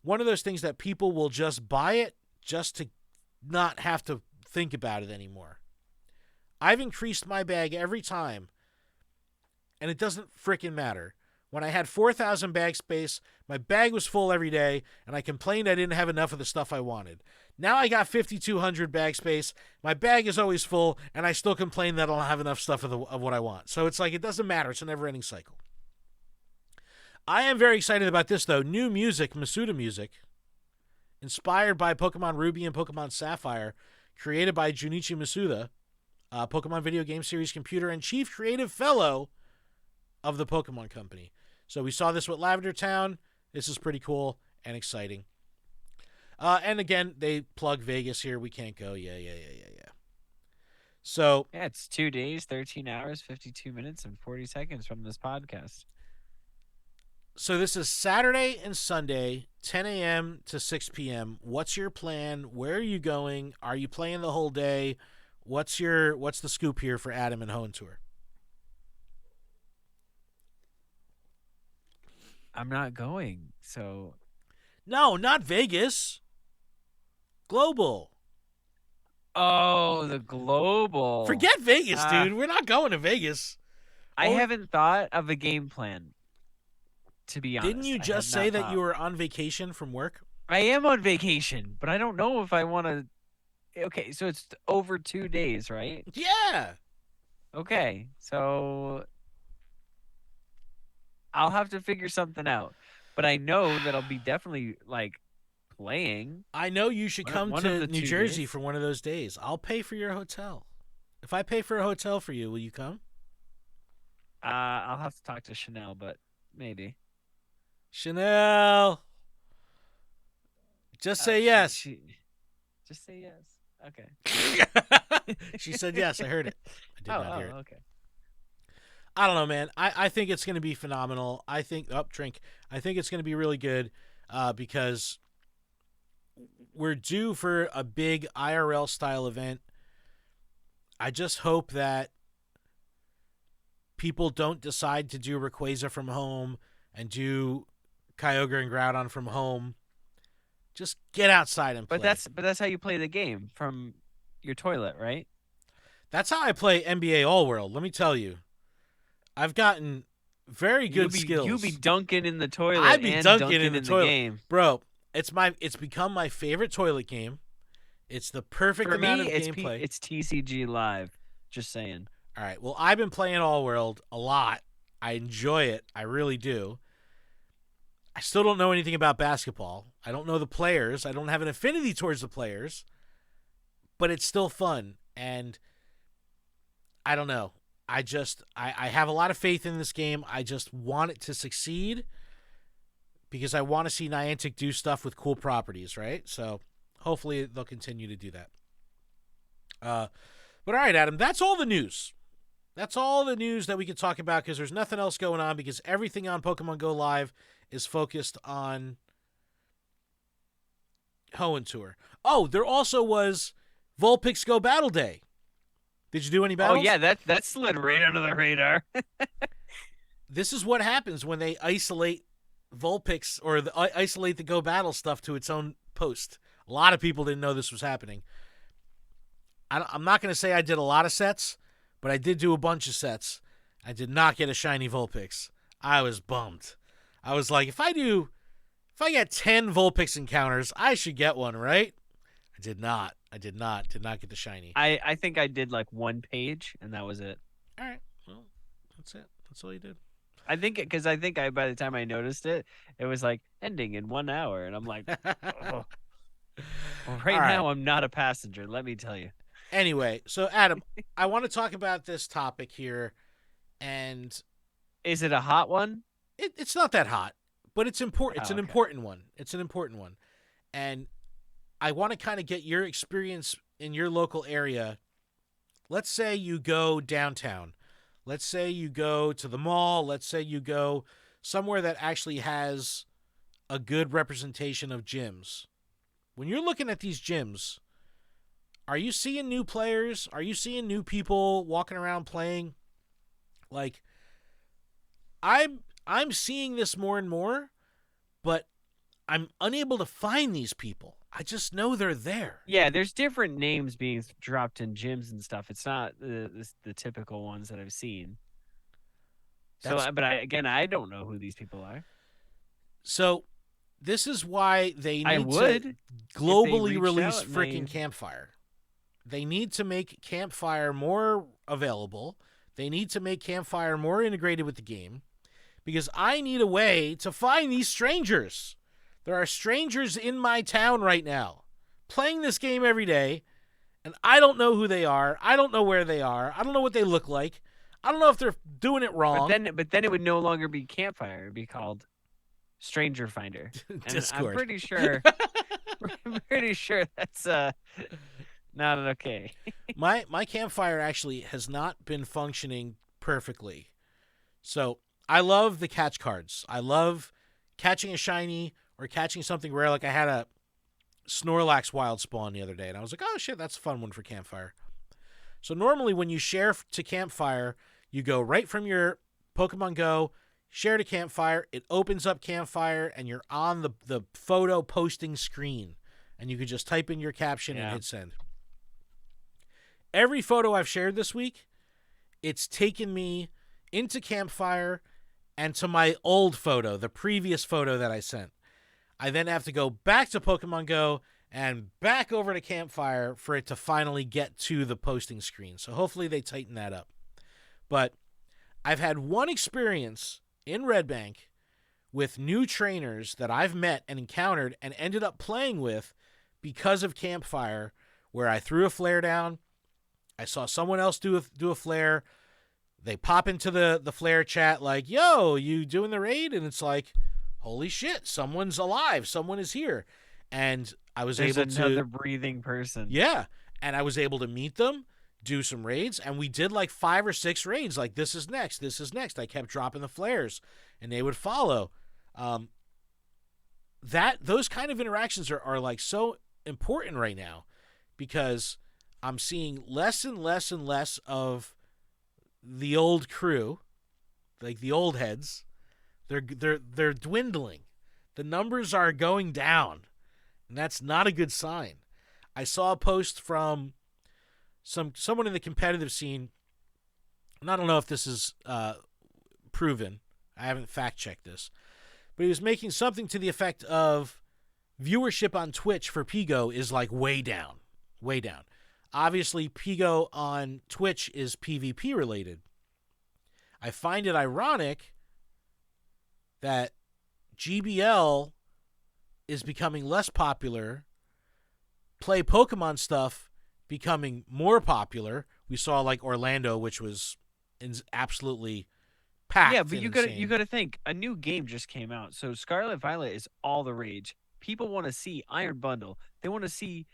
one of those things that people will just buy it just to not have to think about it anymore. I've increased my bag every time, and it doesn't freaking matter. When I had 4,000 bag space, my bag was full every day, and I complained I didn't have enough of the stuff I wanted. Now I got 5,200 bag space. My bag is always full, and I still complain that I don't have enough stuff of what I want. So it's like it doesn't matter. It's a never-ending cycle. I am very excited about this, though. New music, Masuda music, inspired by Pokemon Ruby and Pokemon Sapphire, created by Junichi Masuda, Pokemon video game series computer and chief creative fellow of the Pokemon Company. So we saw this with Lavender Town. This is pretty cool and exciting. And again, they plug Vegas here. We can't go. Yeah. So yeah, it's 2 days, 13 hours, 52 minutes, and 40 seconds from this podcast. So this is Saturday and Sunday, 10 a.m. to 6 p.m. What's your plan? Where are you going? Are you playing the whole day? What's the scoop here for Adam and Hoenn Tour? I'm not going, so... No, not Vegas. Global. Oh, the global. Forget Vegas, dude. We're not going to Vegas. I haven't thought of a game plan, to be honest. Didn't you just say that you were on vacation from work? I am on vacation, but I don't know if I want to... Okay, so it's over 2 days, right? Yeah. Okay, so... I'll have to figure something out. But I know that I'll be definitely, like, playing. I know you should come to New Jersey for one of those days. I'll pay for your hotel. If I pay for a hotel for you, will you come? I'll have to talk to Chanel, but maybe. Chanel! Just say yes. Just say yes. Okay. She said yes. I heard it. I did not hear it. Okay. I don't know, man. I think it's going to be phenomenal. I think I think it's going to be really good because we're due for a big IRL style event. I just hope that people don't decide to do Rayquaza from home and do Kyogre and Groudon from home. Just get outside and play. But that's how you play the game, from your toilet, right? That's how I play NBA All World. Let me tell you. I've gotten very good skills. You be dunking in the toilet. I be dunking in the toilet, game. bro. It's become my favorite toilet game. It's the perfect amount of gameplay. It's TCG Live. Just saying. All right. Well, I've been playing All World a lot. I enjoy it. I really do. I still don't know anything about basketball. I don't know the players. I don't have an affinity towards the players. But it's still fun, and I don't know. I have a lot of faith in this game. I just want it to succeed because I want to see Niantic do stuff with cool properties, right? So hopefully they'll continue to do that. But all right, Adam, that's all the news. That's all the news that we can talk about because there's nothing else going on because everything on Pokemon Go Live is focused on Hoenn Tour. Oh, there also was Vulpix Go Battle Day. Did you do any Oh battles? yeah, that slid right under the radar. This is what happens when they isolate Vulpix or isolate the Go Battle stuff to its own post. A lot of people didn't know this was happening. I'm not going to say I did a lot of sets, but I did do a bunch of sets. I did not get a shiny Vulpix. I was bummed. I was like, if I get 10 Vulpix encounters, I should get one, right? I did not. Did not get the shiny. I think I did like one page, and that was it. All right. Well, that's it. That's all you did. I think by the time I noticed it, it was like ending in 1 hour, and I'm like, oh. Well, right now I'm not a passenger. Let me tell you. Anyway, so Adam, I want to talk about this topic here, and is it a hot one? It's not that hot, but it's important. It's an important one. It's an important one, and I want to kind of get your experience in your local area. Let's say you go downtown. Let's say you go to the mall. Let's say you go somewhere that actually has a good representation of gyms. When you're looking at these gyms, are you seeing new players? Are you seeing new people walking around playing? Like, I'm seeing this more and more, but I'm unable to find these people. I just know they're there. Yeah, there's different names being dropped in gyms and stuff. It's not the typical ones that I've seen. But I don't know who these people are. So this is why they need to globally release freaking Campfire. They need to make Campfire more available. They need to make Campfire more integrated with the game, because I need a way to find these strangers. There are strangers in my town right now playing this game every day, and I don't know who they are. I don't know where they are. I don't know what they look like. I don't know if they're doing it wrong. But then it would no longer be Campfire. It would be called Stranger Finder. Discord. I'm pretty sure that's not okay. My Campfire actually has not been functioning perfectly. So I love the catch cards. I love catching a shiny or catching something rare. Like I had a Snorlax wild spawn the other day, and I was like, oh shit, that's a fun one for Campfire. So normally when you share to Campfire, you go right from your Pokemon Go, share to Campfire, it opens up Campfire, and you're on the photo posting screen, and you can just type in your caption and hit send. Every photo I've shared this week, it's taken me into Campfire and to my old photo, the previous photo that I sent. I then have to go back to Pokemon Go and back over to Campfire for it to finally get to the posting screen. So hopefully they tighten that up. But I've had one experience in Red Bank with new trainers that I've met and encountered and ended up playing with because of Campfire, where I threw a flare down. I saw someone else do a flare. They pop into the flare chat like, yo, you doing the raid? And it's like, holy shit, someone's alive. Someone is here. And I was able to... another breathing person. Yeah. And I was able to meet them, do some raids, and we did like 5 or 6 raids. Like, this is next, this is next. I kept dropping the flares, and they would follow. Those kind of interactions are like so important right now, because I'm seeing less and less and less of the old crew, like the old heads. They're dwindling. The numbers are going down, and that's not a good sign. I saw a post from someone in the competitive scene, and I don't know if this is proven. I haven't fact-checked this. But he was making something to the effect of viewership on Twitch for Pigo is like way down. Way down. Obviously, Pigo on Twitch is PvP related. I find it ironic that GBL is becoming less popular, play Pokemon stuff becoming more popular. We saw like Orlando, which was absolutely packed. Yeah, but you got to think, a new game just came out. So Scarlet Violet is all the rage. People want to see Iron Bundle. They want to see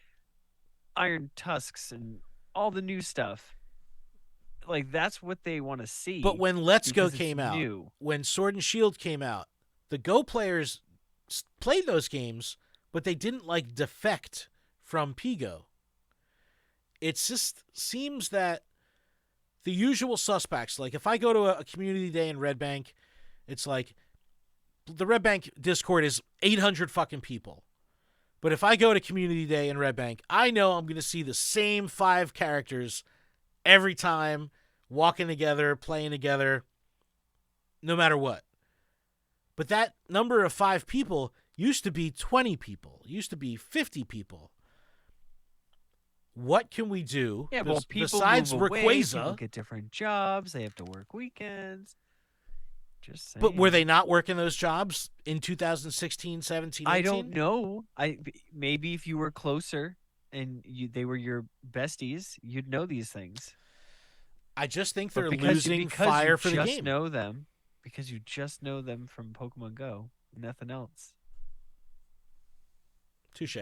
Iron Tusks and all the new stuff. Like, that's what they want to see. But when Let's Go came out, when Sword and Shield came out, the Go players played those games, but they didn't like defect from Pigo. It just seems that the usual suspects. Like if I go to a community day in Red Bank, it's like the Red Bank Discord is 800 fucking people. But if I go to community day in Red Bank, I know I'm going to see the same 5 characters every time, walking together, playing together, no matter what. But that number of 5 people used to be 20 people, used to be 50 people. What can we do? Yeah, well, people besides move away, Rayquaza, people get different jobs. They have to work weekends. Just saying. but were they not working those jobs in 2016, 17, 18? I don't know. Maybe if you were closer and they were your besties, you'd know these things. I just think But they're because losing fire you for the just game. know them, because you just know them from Pokemon Go, nothing else. Touche.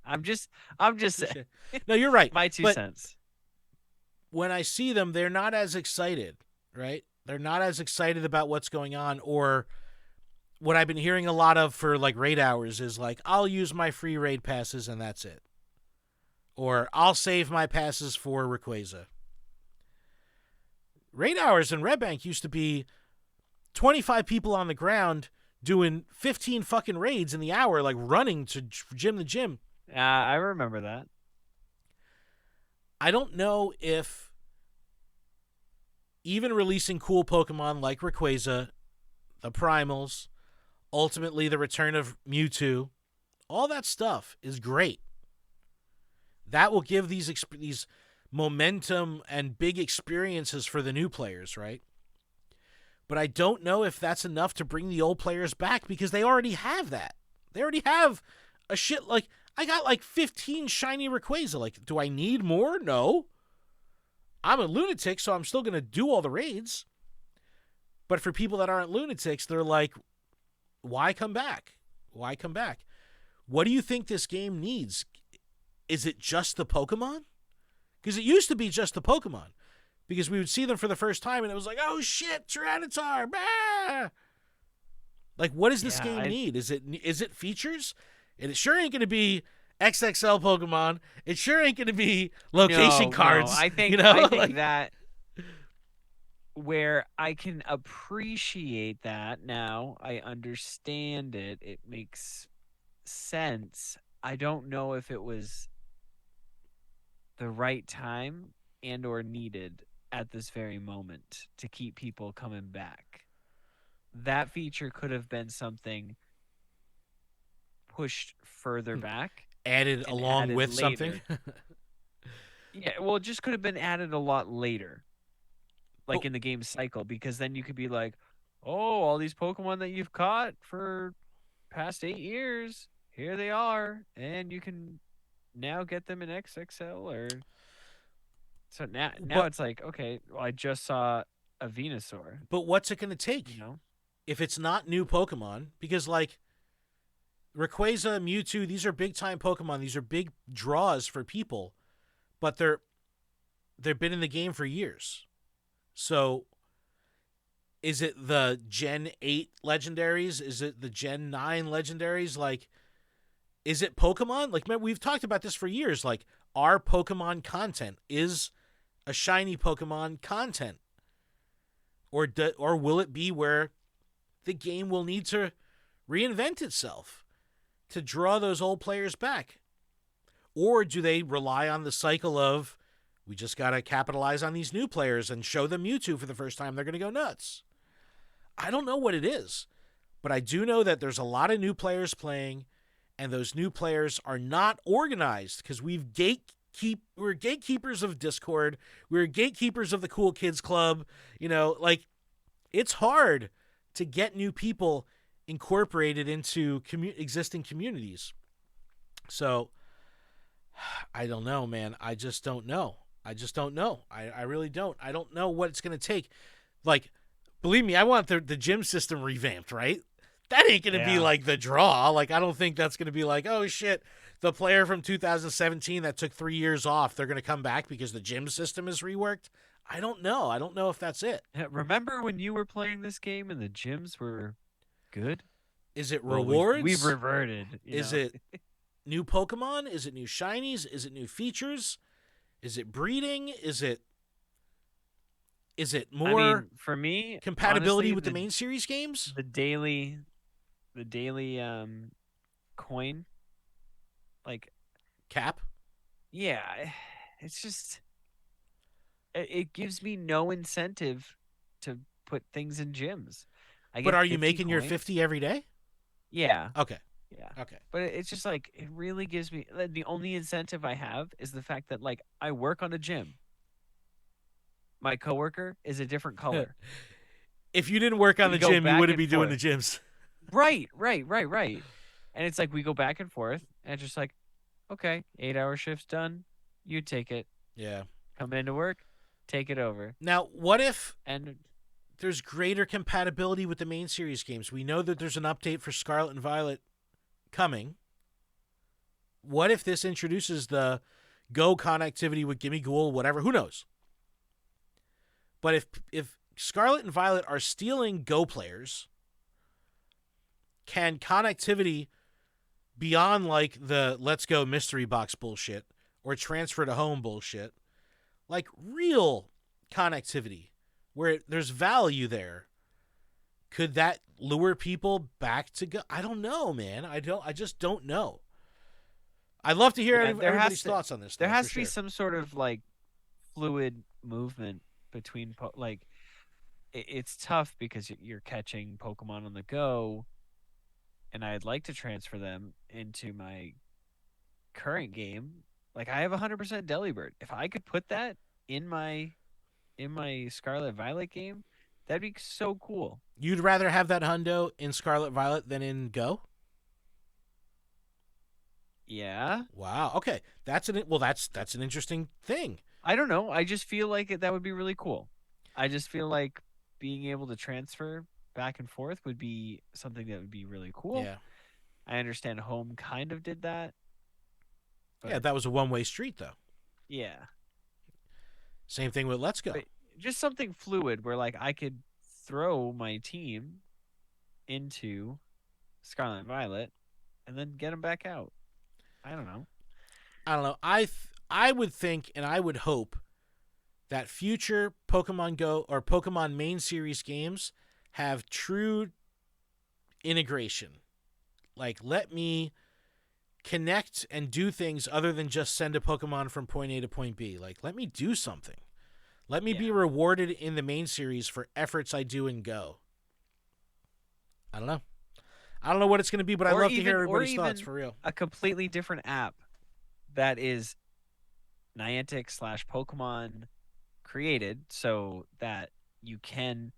I'm just Touche. No, you're right. my 2 but cents. when I see them, they're not as excited, right? They're not as excited about what's going on. Or what I've been hearing a lot of for like raid hours is like, I'll use my free raid passes and that's it. Or I'll save my passes for Rayquaza. Raid hours in Red Bank used to be 25 people on the ground doing 15 fucking raids in the hour, like running to gym to gym. I remember that. I don't know if even releasing cool Pokemon like Rayquaza, the Primals, ultimately the return of Mewtwo, all that stuff is great. That will give these momentum and big experiences for the new players, right? But I don't know if that's enough to bring the old players back because they already have that. They already have a shit. Like, I got like 15 shiny Rayquaza. Like, do I need more? No. I'm a lunatic, so I'm still going to do all the raids. But for people that aren't lunatics, they're like, why come back? Why come back? What do you think this game needs? Is it just the Pokemon? Because it used to be just the Pokemon. Because we would see them for the first time, and it was like, oh, shit, Tyranitar, bah! Like, what does this game need? Is it features? And it sure ain't going to be XXL Pokemon. It sure ain't going to be location cards. No. I think like, that where I can appreciate that now, I understand it. It makes sense. I don't know if it was the right time and or needed at this very moment to keep people coming back. That feature could have been something pushed further back. Added along with later. something. Yeah, well, it just could have been added a lot later. Like in the game cycle, because then you could be like, oh, all these Pokemon that you've caught for past 8 years, here they are, and you can now get them in XXL or... So now it's like, okay, well, I just saw a Venusaur. But what's it going to take? You know? If it's not new Pokemon, because like Rayquaza, Mewtwo, these are big-time Pokemon. These are big draws for people, but they've been in the game for years. So is it the Gen 8 legendaries? Is it the Gen 9 legendaries? Like, is it Pokemon? Like, man, we've talked about this for years. Like, our Pokemon content is a shiny Pokemon content, or will it be where the game will need to reinvent itself to draw those old players back? Or do they rely on the cycle of, we just got to capitalize on these new players and show them Mewtwo for the first time, they're going to go nuts? I don't know what it is, but I do know that there's a lot of new players playing, and those new players are not organized because we're gatekeepers of Discord. We're gatekeepers of the Cool Kids Club. You know, like, it's hard to get new people incorporated into existing communities. So I don't know, man. I just don't know. I really don't. I don't know what it's going to take. Like, believe me, I want the gym system revamped, right? That ain't going to be like the draw. Like, I don't think that's going to be like, oh, shit, the player from 2017 that took 3 years off, they're going to come back because the gym system is reworked. I don't know. I don't know if that's it. Remember when you were playing this game and the gyms were good? Is it rewards? We've reverted. Is it new Pokemon? Is it new shinies? Is it new features? Is it breeding? Is it Is it I more mean, for me, compatibility honestly, with the main series games? the daily coin, like, Cap? yeah, it's just it gives me no incentive to put things in gyms. I But get are you 50 making your coins. 50 every day? Yeah, Okay. yeah. Okay. But it's just like it really gives me the only incentive I have is the fact that like I work on a gym. My coworker is a different color. If you didn't work on We the go gym, you back wouldn't and be doing the forth. gyms. Right. And it's like we go back and forth, and it's just like, okay, 8-hour shifts done. You take it. Yeah. Come into work, take it over. Now, what if And there's greater compatibility with the main series games? We know that there's an update for Scarlet and Violet coming. What if this introduces the Go connectivity with Gimme Ghoul, whatever? Who knows? But if Scarlet and Violet are stealing Go players, can connectivity beyond like the Let's Go mystery box bullshit or transfer to home bullshit, like real connectivity where there's value there, could that lure people back to Go? I don't know, man. I just don't know. I'd love to hear yeah, everybody's thoughts on this. there Though, has for to be sure. some sort of like fluid movement between like it's tough because you're catching Pokemon on the go, and I'd like to transfer them into my current game. Like I have 100% Delibird. If I could put that in my Scarlet Violet game, that'd be so cool. You'd rather have that hundo in Scarlet Violet than in Go? Yeah. Wow. Okay. That's an interesting thing. I don't know. I just feel like that would be really cool. I just feel like being able to transfer back and forth would be something that would be really cool. Yeah. I understand Home kind of did that. Yeah, that was a one-way street though. Yeah. Same thing with Let's Go. But just something fluid where like I could throw my team into Scarlet and Violet and then get them back out. I don't know. I would think and I would hope that future Pokemon Go or Pokemon main series games have true integration. Like, let me connect and do things other than just send a Pokemon from point A to point B. Like, let me do something. Let me be rewarded in the main series for efforts I do in Go. I don't know. I don't know what it's going to be, but I'd love to hear everybody's thoughts, for real. A completely different app that is Niantic / Pokemon created so that you can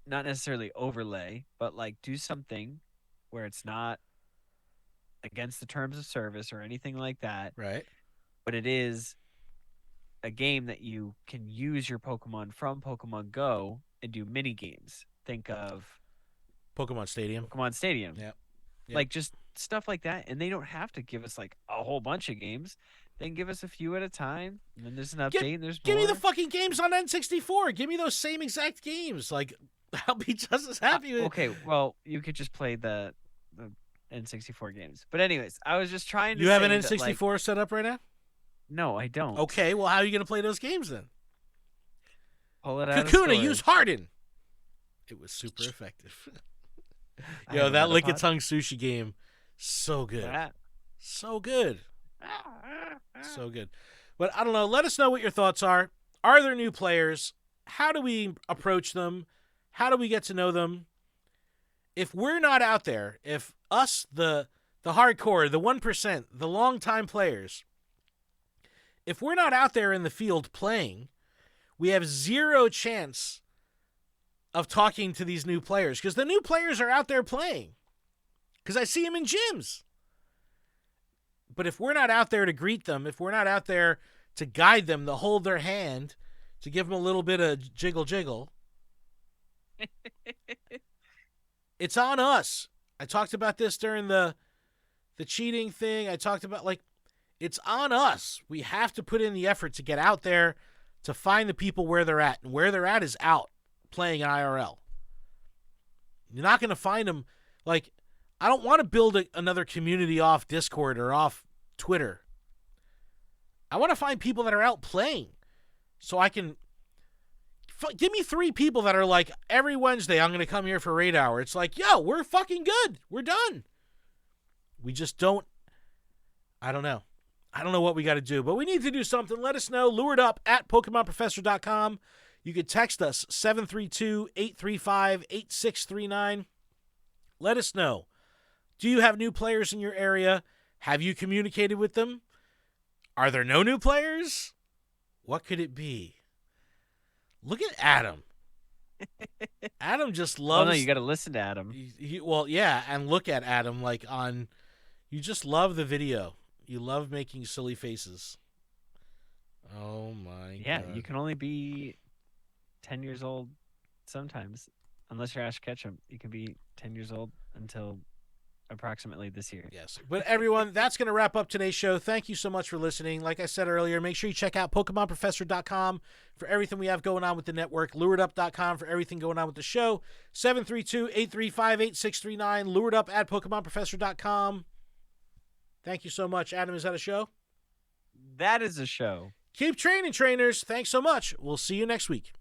not necessarily overlay, but like do something where it's not against the terms of service or anything like that. Right. But it is a game that you can use your Pokemon from Pokemon Go and do mini games. Think of Pokemon Stadium. Yeah. Yep. Like just stuff like that. And they don't have to give us like a whole bunch of games. They can give us a few at a time. And then there's an update and there's more. Give me the fucking games on N64. Give me those same exact games. Like, I'll be just as happy with Okay, well, you could just play the N64 games. But anyways, I was just trying to You have say an that, N64 like, set up right now? no, I don't. Okay, well, how are you going to play those games then? Pull it out of Kakuna, storage. use Harden. It was super effective. Yo, that Lick It Tongue Sushi game, so good. So good. So good. But I don't know. Let us know what your thoughts are. Are there new players? How do we approach them? How do we get to know them? If we're not out there, if us, the hardcore, the 1%, the longtime players, if we're not out there in the field playing, we have zero chance of talking to these new players because the new players are out there playing because I see them in gyms. But if we're not out there to greet them, if we're not out there to guide them, to hold their hand, to give them a little bit of jiggle, it's on us. I talked about this during the cheating thing. I talked about, like, it's on us. We have to put in the effort to get out there to find the people where they're at. And where they're at is out playing IRL. You're not going to find them. Like, I don't want to build another community off Discord or off Twitter. I want to find people that are out playing so I can give me 3 people that are like, every Wednesday I'm going to come here for Raid Hour. It's like, yo, we're fucking good. We're done. We just don't. I don't know. I don't know what we got to do, but we need to do something. Let us know. LuredUp@PokemonProfessor.com. You can text us 732-835-8639. Let us know. Do you have new players in your area? Have you communicated with them? Are there no new players? What could it be? Look at Adam. Adam just loves... Oh, no, you got to listen to Adam. Well, yeah, and look at Adam like on... You just love the video. You love making silly faces. Oh, my God. Yeah, you can only be 10 years old sometimes. Unless you're Ash Ketchum. You can be 10 years old until approximately this year. Yes. But everyone, that's going to wrap up today's show. Thank you so much for listening. Like I said earlier, make sure you check out PokemonProfessor.com for everything we have going on with the network. LuredUp.com for everything going on with the show. 732-835-8639. LuredUp@PokemonProfessor.com. Thank you so much. Adam, is that a show? That is a show. Keep training, trainers. Thanks so much. We'll see you next week.